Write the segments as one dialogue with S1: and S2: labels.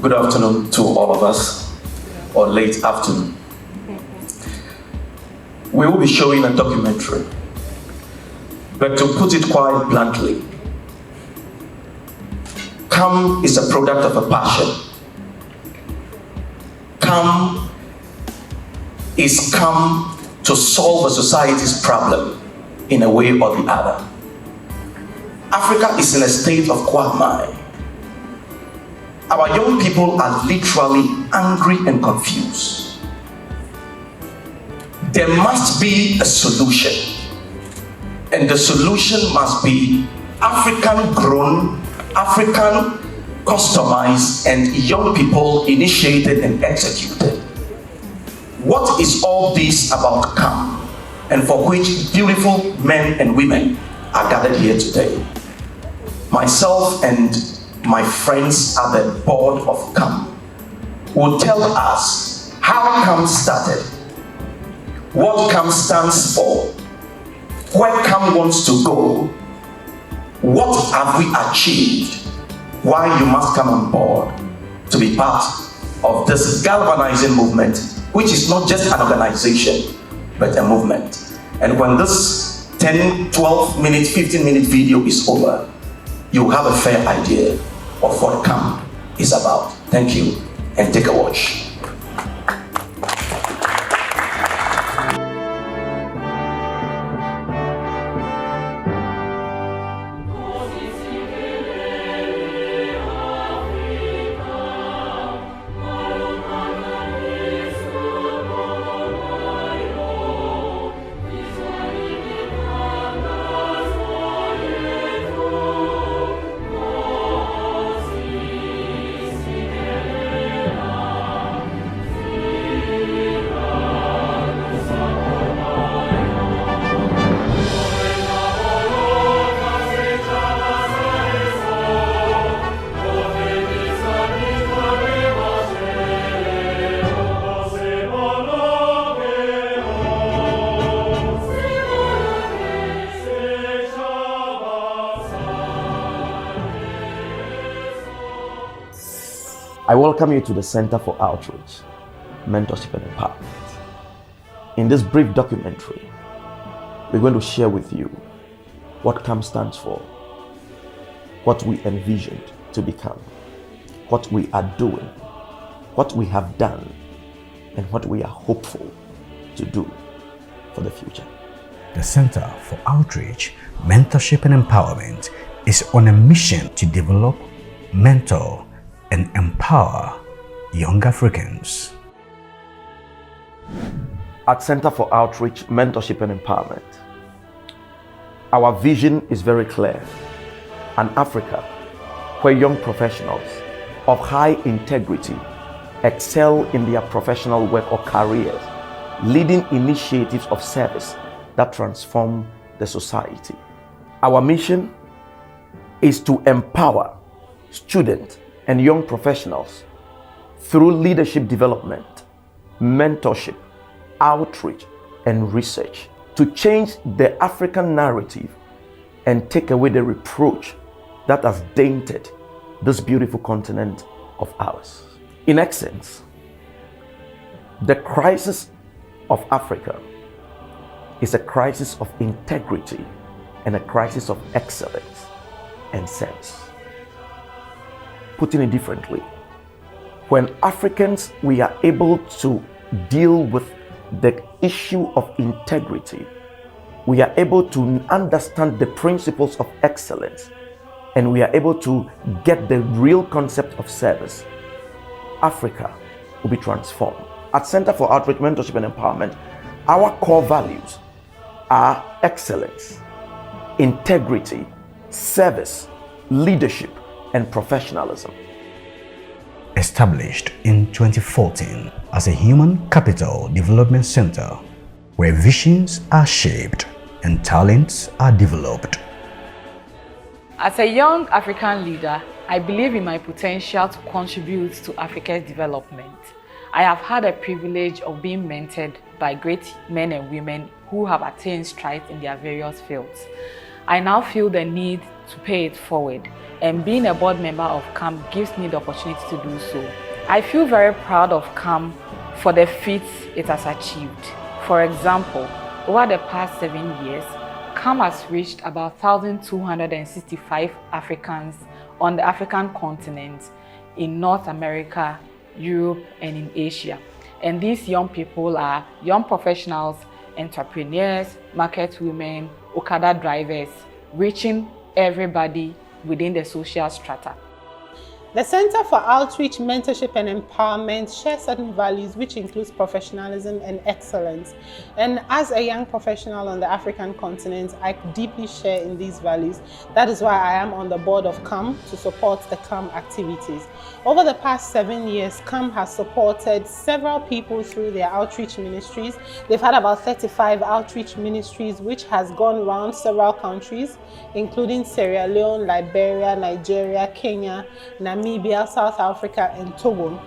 S1: Good afternoon to all of us, or late afternoon. We will be showing a documentary, but to put it quite bluntly, COME is a product of a passion. COME is come to solve a society's problem in a way or the other. Africa is in a state of quagmire. Our young people are literally angry and confused. There must be a solution, and the solution must be African grown, African customized, and young people initiated and executed. What is all this about COME, and for which beautiful men and women are gathered here today? Myself and my friends at the board of COME will tell us how COME started, what COME stands for, where COME wants to go, what have we achieved, why you must come on board to be part of this galvanizing movement, which is not just an organization, but a movement. And when this 10, 12 minute, 15 minute video is over, you have a fair idea of what COME is about. Thank you, and take a watch. I welcome you to the Center for Outreach, Mentorship and Empowerment. In this brief documentary, we're going to share with you what COME stands for, what we envisioned to become, what we are doing, what we have done, and what we are hopeful to do for the future.
S2: The Center for Outreach, Mentorship and Empowerment is on a mission to develop, mentor, and empower young Africans.
S1: At Center for Outreach, Mentorship and Empowerment, our vision is very clear. An Africa where young professionals of high integrity excel in their professional work or careers, leading initiatives of service that transform the society. Our mission is to empower students and young professionals through leadership development, mentorship, outreach, and research to change the African narrative and take away the reproach that has tainted this beautiful continent of ours. In essence, the crisis of Africa is a crisis of integrity and a crisis of excellence and service. Putting it differently, when Africans, we are able to deal with the issue of integrity, we are able to understand the principles of excellence, and we are able to get the real concept of service, Africa will be transformed. At Center for Outreach, Mentorship and Empowerment, our core values are excellence, integrity, service, leadership, and professionalism.
S2: Established in 2014 as a human capital development center where visions are shaped and talents are developed.
S3: As a young African leader, I believe in my potential to contribute to Africa's development. I have had a privilege of being mentored by great men and women who have attained strides in their various fields. I now feel the need to pay it forward, and being a board member of COME gives me the opportunity to do so. I feel very proud of COME for the feats it has achieved. For example, over the past 7 years, COME has reached about 1,265 Africans on the African continent, in North America, Europe, and in Asia. And these young people are young professionals, entrepreneurs, market women, Okada drivers, reaching everybody within the social strata.
S4: The Center for Outreach, Mentorship and Empowerment shares certain values which includes professionalism and excellence. And as a young professional on the African continent, I deeply share in these values. That is why I am on the board of COME to support the COME activities. Over the past 7 years, COME has supported several people through their outreach ministries. They've had about 35 outreach ministries which has gone around several countries, including Sierra Leone, Liberia, Nigeria, Kenya, Namibia, South Africa, and Togo.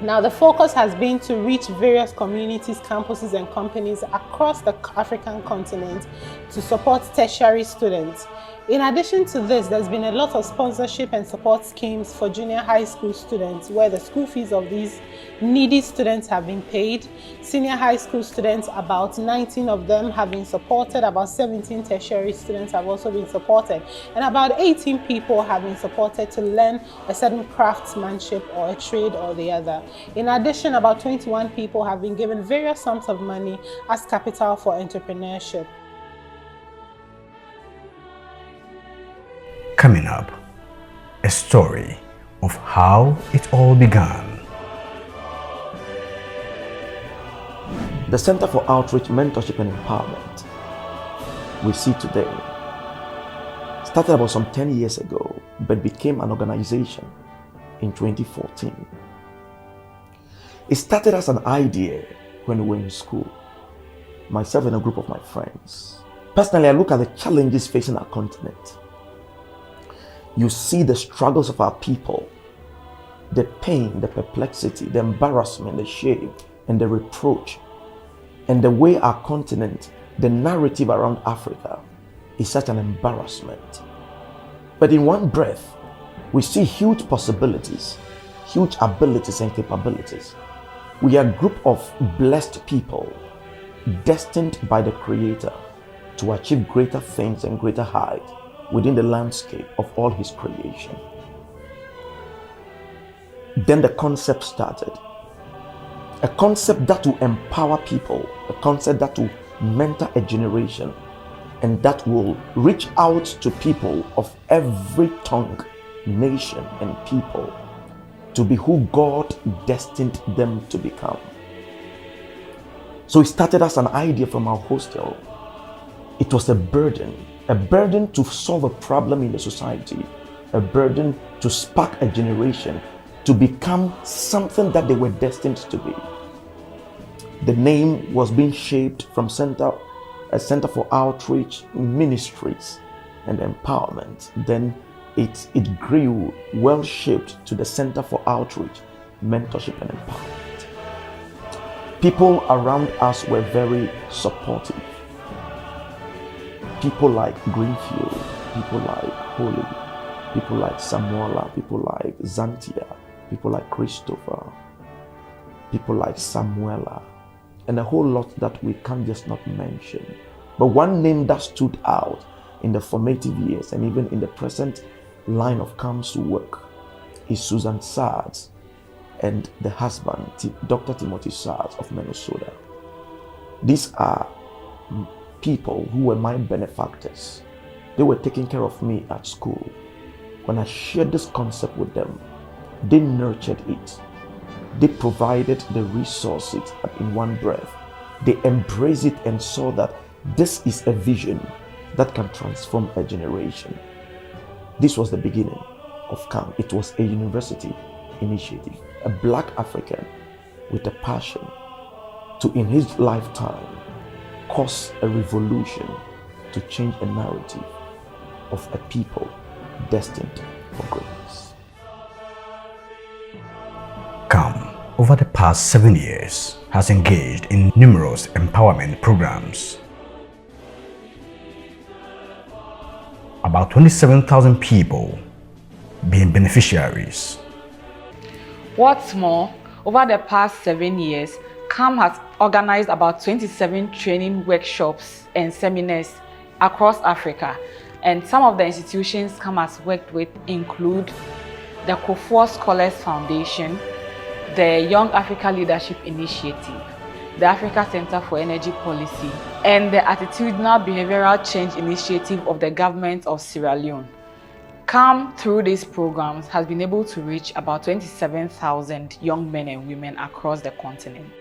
S4: Now, the focus has been to reach various communities, campuses, and companies across the African continent to support tertiary students. In addition to this, there's been a lot of sponsorship and support schemes for junior high school students, where the school fees of these needy students have been paid. Senior high school students, about 19 of them have been supported, about 17 tertiary students have also been supported, and about 18 people have been supported to learn a certain craftsmanship or a trade or the other. In addition, about 21 people have been given various sums of money as capital for entrepreneurship.
S2: Coming up, a story of how it all began.
S1: The Center for Outreach, Mentorship and Empowerment we see today started about some 10 years ago, but became an organization in 2014. It started as an idea when we were in school, myself and a group of my friends. Personally, I look at the challenges facing our continent. You see the struggles of our people, the pain, the perplexity, the embarrassment, the shame, and the reproach, and the way our continent, the narrative around Africa is such an embarrassment. But in one breath, we see huge possibilities, huge abilities and capabilities. We are a group of blessed people, destined by the Creator to achieve greater things and greater height within the landscape of all His creation. Then the concept started. A concept that will empower people, a concept that will mentor a generation, and that will reach out to people of every tongue, nation, and people to be who God destined them to become. So it started as an idea from our hostel. It was a burden to solve a problem in the society, a burden to spark a generation to become something that they were destined to be. The name was being shaped from a Center for Outreach, Ministries and Empowerment. Then it grew well shaped to the Center for Outreach, Mentorship and Empowerment. People around us were very supportive. People like Greenfield, people like Holy, people like Samuela, people like Zantia, people like Christopher, people like Samuela, and a whole lot that we can't just not mention. But one name that stood out in the formative years and even in the present line of COME's work is Susan Sards and the husband, Dr. Timothy Sards of Minnesota. These are people who were my benefactors. They were taking care of me at school. When I shared this concept with them, they nurtured it. They provided the resources in one breath. They embraced it and saw that this is a vision that can transform a generation. This was the beginning of COME. It was a university initiative, a Black African with a passion to, in his lifetime, cause a revolution to change a narrative of a people destined for greatness.
S2: COME, over the past 7 years, has engaged in numerous empowerment programs. about 27,000 people being beneficiaries.
S3: What's more, over the past 7 years, COME has organized about 27 training workshops and seminars across Africa. And some of the institutions COME has worked with include the Kufuor Scholars Foundation, the Young Africa Leadership Initiative, the Africa Center for Energy Policy, and the Attitudinal Behavioral Change Initiative of the government of Sierra Leone. COME, through these programs, has been able to reach about 27,000 young men and women across the continent.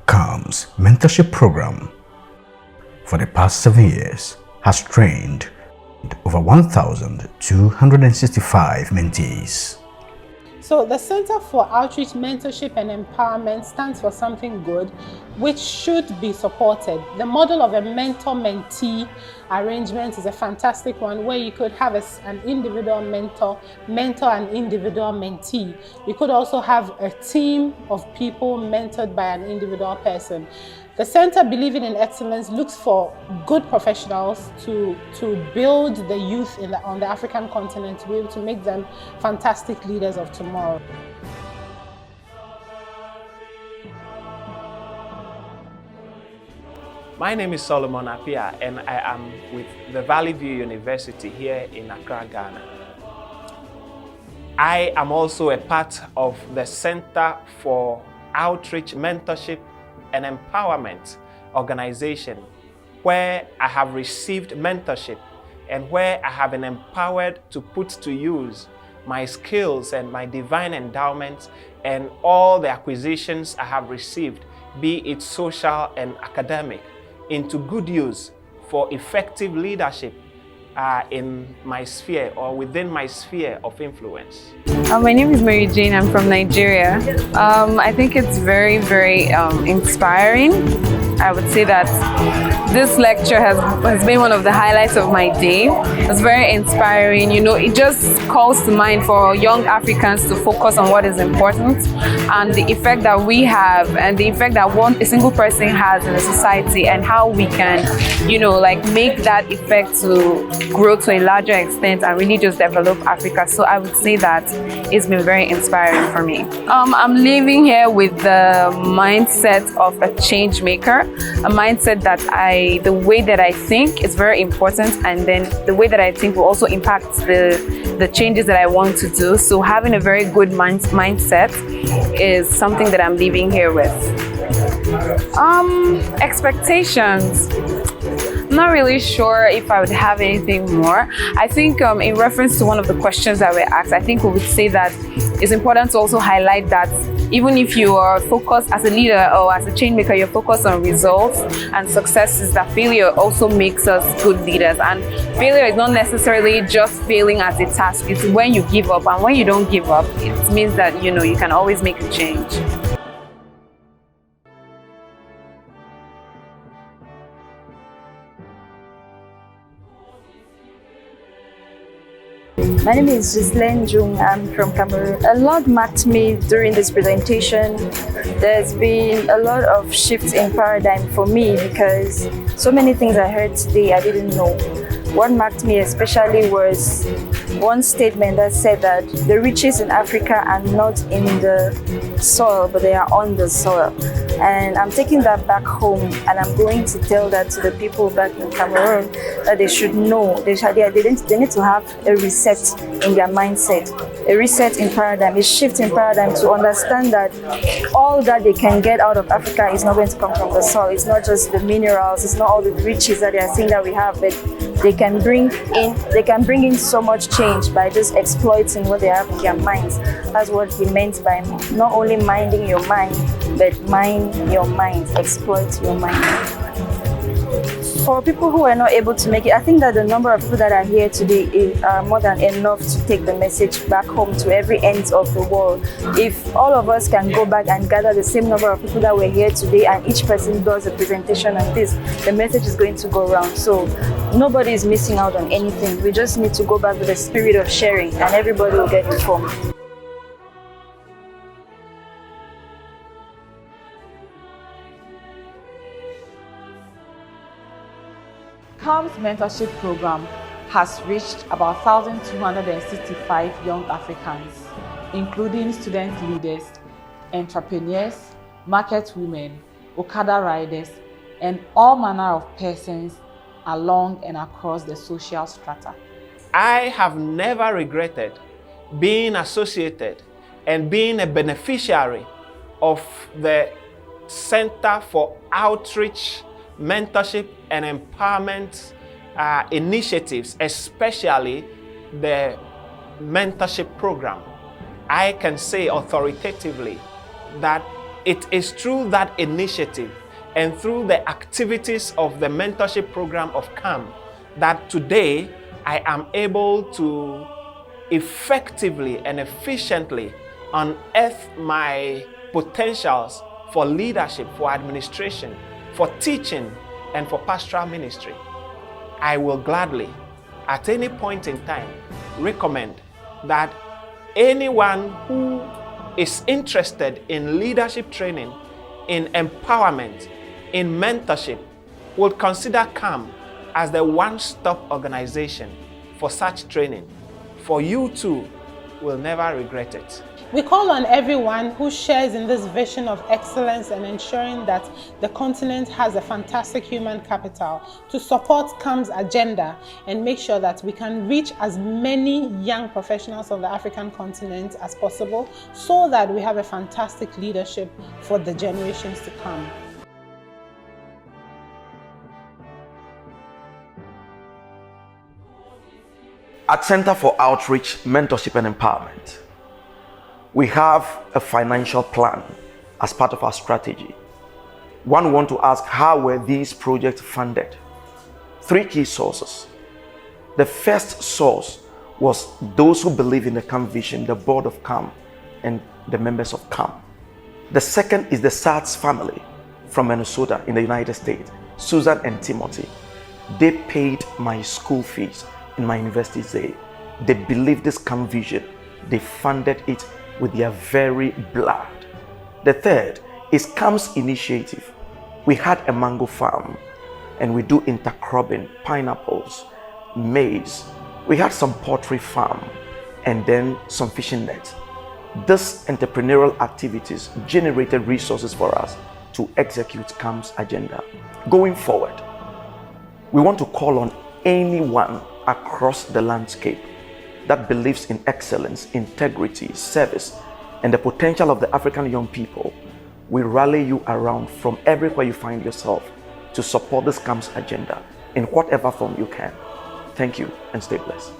S2: COME's mentorship program for the past 7 years has trained over 1,265 mentees.
S4: So the Center for Outreach, Mentorship and Empowerment stands for something good, which should be supported. The model of a mentor-mentee arrangement is a fantastic one, where you could have an individual mentor an individual mentee. You could also have a team of people mentored by an individual person. The Center, believing in excellence, looks for good professionals to build the youth on the African continent, to be able to make them fantastic leaders of tomorrow.
S5: My name is Solomon Apia, and I am with the Valley View University here in Accra, Ghana. I am also a part of the Center for Outreach, Mentorship and Empowerment organization, where I have received mentorship and where I have been empowered to put to use my skills and my divine endowments and all the acquisitions I have received, be it social and academic, into good use for effective leadership in my sphere or within my sphere of influence.
S6: My name is Mary Jane. I'm from Nigeria. I think it's very, very inspiring. I would say that this lecture has been one of the highlights of my day. It's very inspiring. You know, it just calls to mind for young Africans to focus on what is important and the effect that we have and the effect that a single person has in a society, and how we can, you know, like make that effect to grow to a larger extent and really just develop Africa. So I would say that it's been very inspiring for me. I'm leaving here with the mindset of a change maker, a mindset that the way that I think is very important, and then the way that I think will also impact the changes that I want to do. So having a very good mindset is something that I'm leaving here with. Expectations. I'm not really sure if I would have anything more. I think in reference to one of the questions that were asked, I think we would say that it's important to also highlight that even if you are focused as a leader or as a change maker, you're focused on results and successes, that failure also makes us good leaders. And failure is not necessarily just failing at a task. It's when you give up, and when you don't give up, it means that, you know, you can always make a change.
S7: My name is Ghislaine Jung. I'm from Cameroon. A lot marked me during this presentation. There's been a lot of shifts in paradigm for me because so many things I heard today I didn't know. What marked me especially was one statement that said that the riches in Africa are not in the soil, but they are on the soil. And I'm taking that back home, and I'm going to tell that to the people back in Cameroon, that they should know, they need to have a reset in their mindset, a reset in paradigm, a shift in paradigm, to understand that all that they can get out of Africa is not going to come from the soil. It's not just the minerals, it's not all the riches that they are saying that we have, but they can bring in so much change by just exploiting what they have in their minds. That's what he meant by not only minding your mind, but mind your mind, exploit your mind. For people who are not able to make it, I think that the number of people that are here today are more than enough to take the message back home to every end of the world. If all of us can go back and gather the same number of people that were here today, and each person does a presentation on this, the message is going to go around. So nobody is missing out on anything. We just need to go back with the spirit of sharing, and everybody will get informed.
S3: COME COME's mentorship program has reached about 1,265 young Africans, including student leaders, entrepreneurs, market women, Okada riders, and all manner of persons along and across the social strata.
S5: I have never regretted being associated and being a beneficiary of the Center for Outreach, Mentorship and Empowerment initiatives, especially the mentorship program. I can say authoritatively that it is through that initiative and through the activities of the mentorship program of COME that today I am able to effectively and efficiently unearth my potentials for leadership, for administration, for teaching, and for pastoral ministry. I will gladly, at any point in time, recommend that anyone who is interested in leadership training, in empowerment, in mentorship, would consider COME as the one-stop organization for such training. For you too will never regret it.
S4: We call on everyone who shares in this vision of excellence and ensuring that the continent has a fantastic human capital to support COME's agenda and make sure that we can reach as many young professionals of the African continent as possible so that we have a fantastic leadership for the generations to come.
S1: At Center for Outreach, Mentorship and Empowerment, we have a financial plan as part of our strategy. One, we want to ask, how were these projects funded? 3 key sources. The first source was those who believe in the COME vision, the board of COME and the members of COME. The second is the Sart's family from Minnesota in the United States, Susan and Timothy. They paid my school fees in my university day. They believed this COME vision. They funded it with their very blood. The third is COME's initiative. We had a mango farm and we do intercropping, pineapples, maize. We had some poultry farm and then some fishing nets. This entrepreneurial activities generated resources for us to execute COME's agenda. Going forward, we want to call on anyone across the landscape that believes in excellence, integrity, service, and the potential of the African young people. We rally you around from everywhere you find yourself to support this COME's agenda in whatever form you can. Thank you and stay blessed.